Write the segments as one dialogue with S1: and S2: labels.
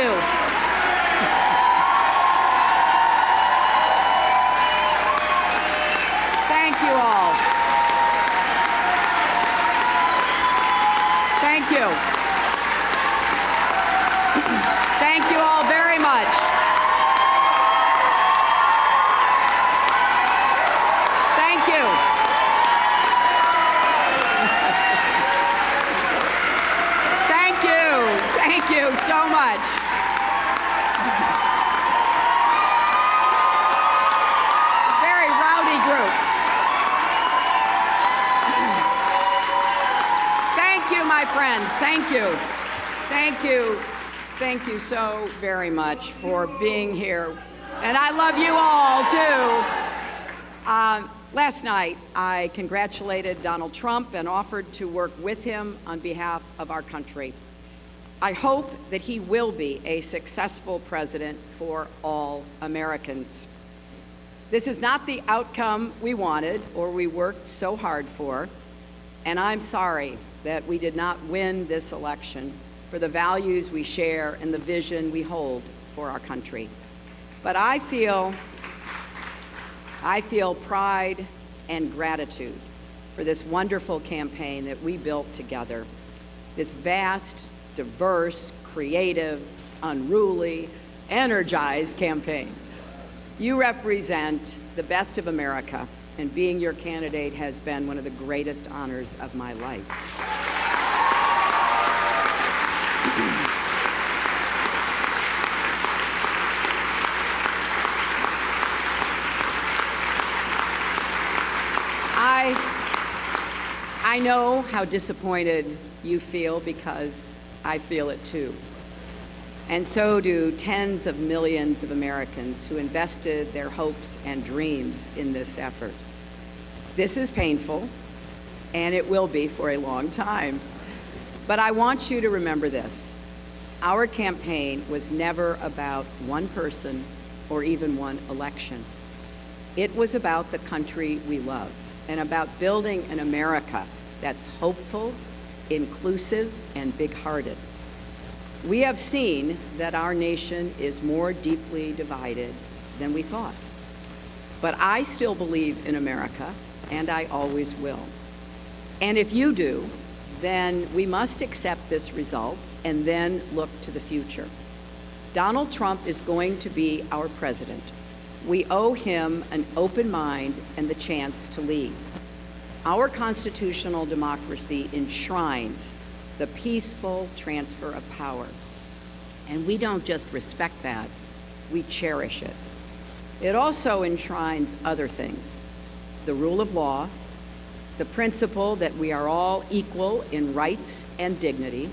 S1: you. Thank you all. Thank you. Thank you all very much. Thank you. Thank you. Thank you so much. Very rowdy group. Thank you, my friends. Thank you. Thank you. Thank you so very much for being here. And I love you all, too. Last night, I congratulated Donald Trump and offered to work with him on behalf of our country. I hope that he will be a successful president for all Americans. This is not the outcome we wanted or we worked so hard for, and I'm sorry that we did not win this election for the values we share and the vision we hold for our country. But I feel pride and gratitude for this wonderful campaign that we built together, this vast, diverse, creative, unruly, energized campaign. You represent the best of America, and being your candidate has been one of the greatest honors of my life. I know how disappointed you feel because I feel it too. And so do tens of millions of Americans who invested their hopes and dreams in this effort. This is painful, and it will be for a long time. But I want you to remember this. Our campaign was never about one person or even one election. It was about the country we love and about building an America that's hopeful, inclusive, and big-hearted. We have seen that our nation is more deeply divided than we thought. But I still believe in America, and I always will. And if you do, then we must accept this result and then look to the future. Donald Trump is going to be our president. We owe him an open mind and the chance to lead. Our constitutional democracy enshrines the peaceful transfer of power. And we don't just respect that, we cherish it. It also enshrines other things: the rule of law, the principle that we are all equal in rights and dignity,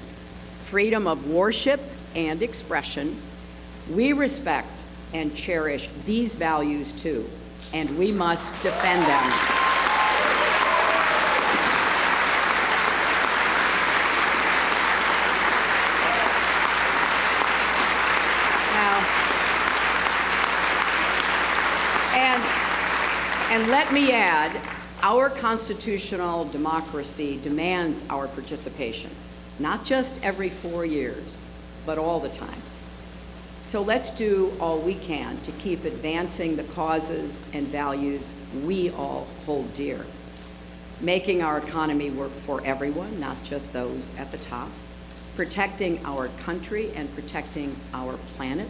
S1: freedom of worship and expression. We respect and cherish these values too, and we must defend them. And let me add, our constitutional democracy demands our participation, not just every 4 years, but all the time. So let's do all we can to keep advancing the causes and values we all hold dear, making our economy work for everyone, not just those at the top, protecting our country and protecting our planet,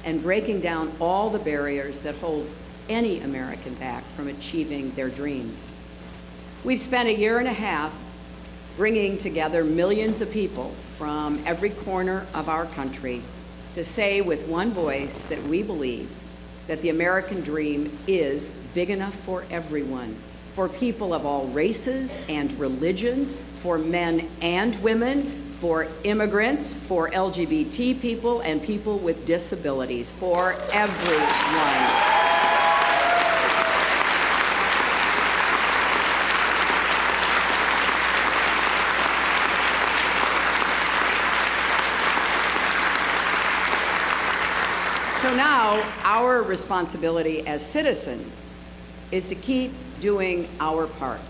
S1: and breaking down all the barriers that hold any American back from achieving their dreams. We've spent a year and a half bringing together millions of people from every corner of our country to say with one voice that we believe that the American dream is big enough for everyone, for people of all races and religions, for men and women, for immigrants, for LGBT people, and people with disabilities, for everyone. So now, our responsibility as citizens is to keep doing our part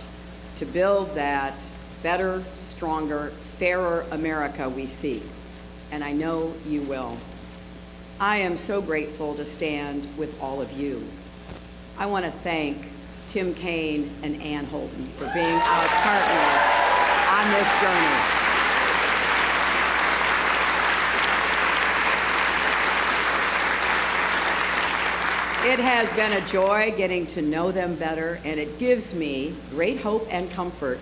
S1: to build that better, stronger, fairer America we seek. And I know you will. I am so grateful to stand with all of you. I want to thank Tim Kaine and Ann Holden for being our partners on this journey. It has been a joy getting to know them better, and it gives me great hope and comfort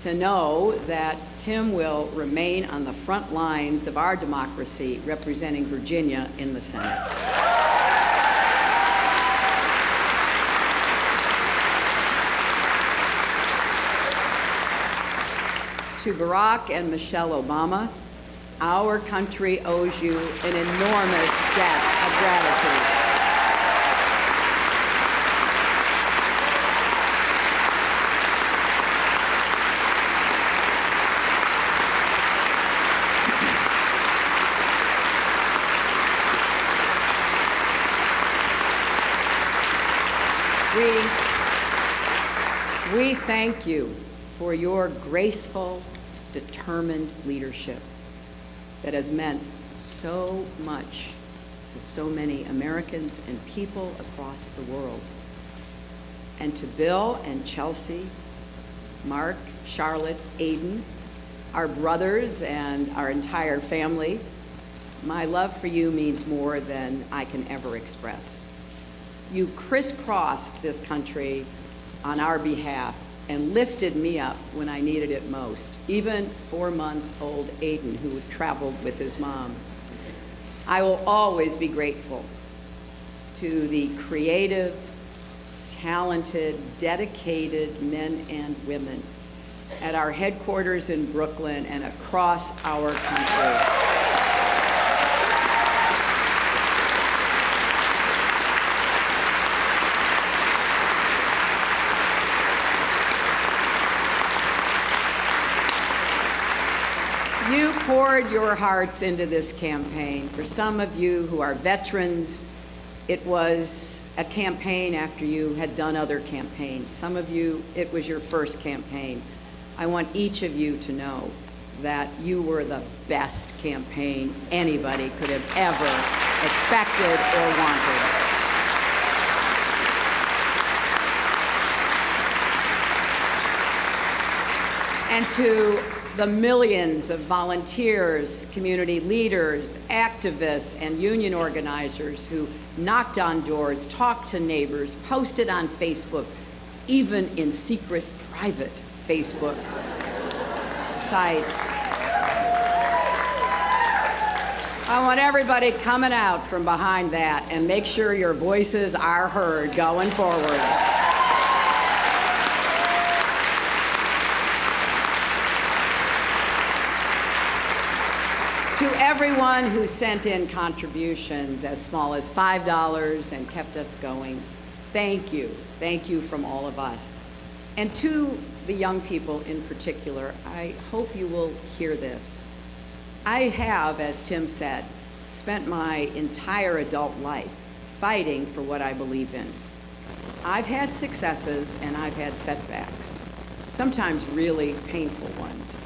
S1: to know that Tim will remain on the front lines of our democracy, representing Virginia in the Senate. To Barack and Michelle Obama, our country owes you an enormous debt of gratitude. We thank you for your graceful, determined leadership that has meant so much to so many Americans and people across the world. And to Bill and Chelsea, Mark, Charlotte, Aiden, our brothers and our entire family, my love for you means more than I can ever express. You crisscrossed this country on our behalf and lifted me up when I needed it most, even 4-month-old Aiden, who traveled with his mom. I will always be grateful to the creative, talented, dedicated men and women at our headquarters in Brooklyn and across our country. You poured your hearts into this campaign. For some of you who are veterans, it was a campaign after you had done other campaigns. Some of you, it was your first campaign. I want each of you to know that you were the best campaign anybody could have ever expected or wanted. And to the millions of volunteers, community leaders, activists, and union organizers who knocked on doors, talked to neighbors, posted on Facebook, even in secret, private Facebook sites. I want everybody coming out from behind that and make sure your voices are heard going forward. To everyone who sent in contributions as small as $5 and kept us going, thank you. Thank you from all of us. And to the young people in particular, I hope you will hear this. I have, as Tim said, spent my entire adult life fighting for what I believe in. I've had successes and I've had setbacks, sometimes really painful ones.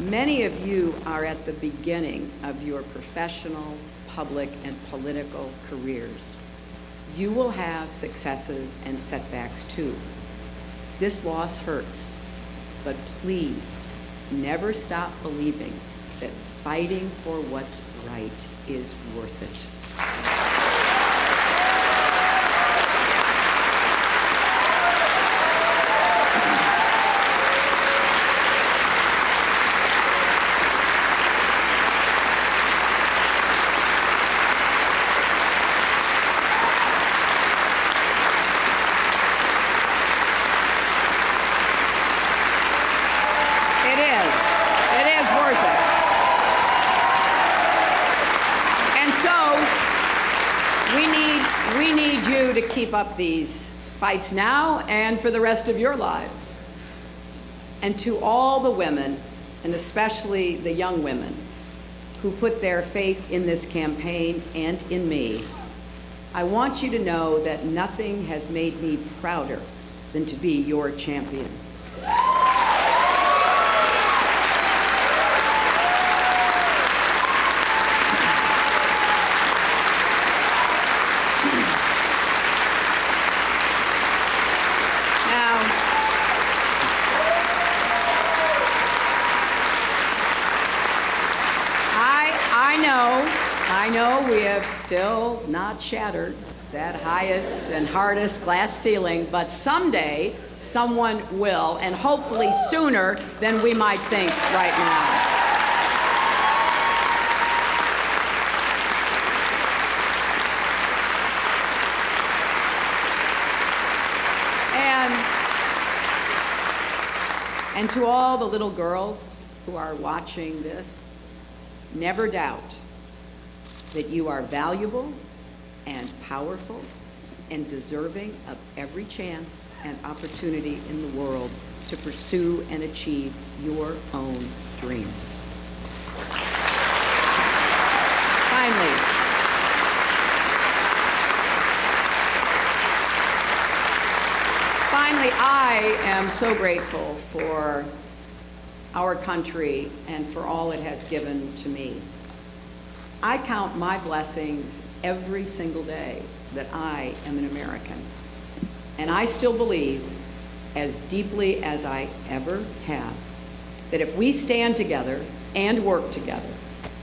S1: Many of you are at the beginning of your professional, public, and political careers. You will have successes and setbacks too. This loss hurts, but please never stop believing that fighting for what's right is worth it. To keep up these fights now and for the rest of your lives. And to all the women, and especially the young women, who put their faith in this campaign and in me, I want you to know that nothing has made me prouder than to be your champion. I know we have still not shattered that highest and hardest glass ceiling, but someday someone will, and hopefully sooner than we might think right now. And to all the little girls who are watching this, never doubt that you are valuable and powerful and deserving of every chance and opportunity in the world to pursue and achieve your own dreams. Finally, I am so grateful for our country and for all it has given to me. I count my blessings every single day that I am an American. And I still believe, as deeply as I ever have, that if we stand together and work together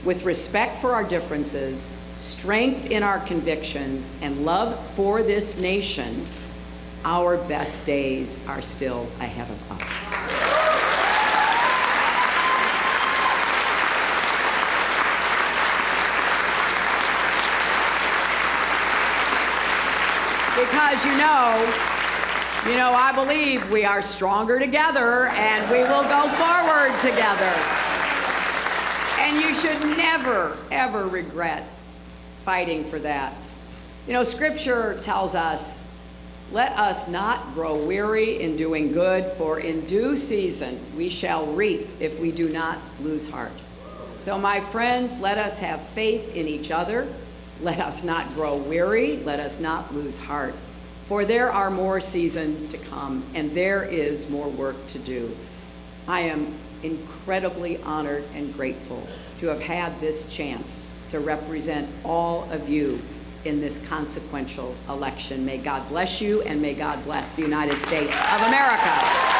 S1: with respect for our differences, strength in our convictions, and love for this nation, our best days are still ahead of us. Because I believe we are stronger together and we will go forward together. And you should never, ever regret fighting for that. Scripture tells us, let us not grow weary in doing good, for in due season we shall reap if we do not lose heart. So my friends, let us have faith in each other. Let us not grow weary. Let us not lose heart. For there are more seasons to come, and there is more work to do. I am incredibly honored and grateful to have had this chance to represent all of you in this consequential election. May God bless you, and may God bless the United States of America.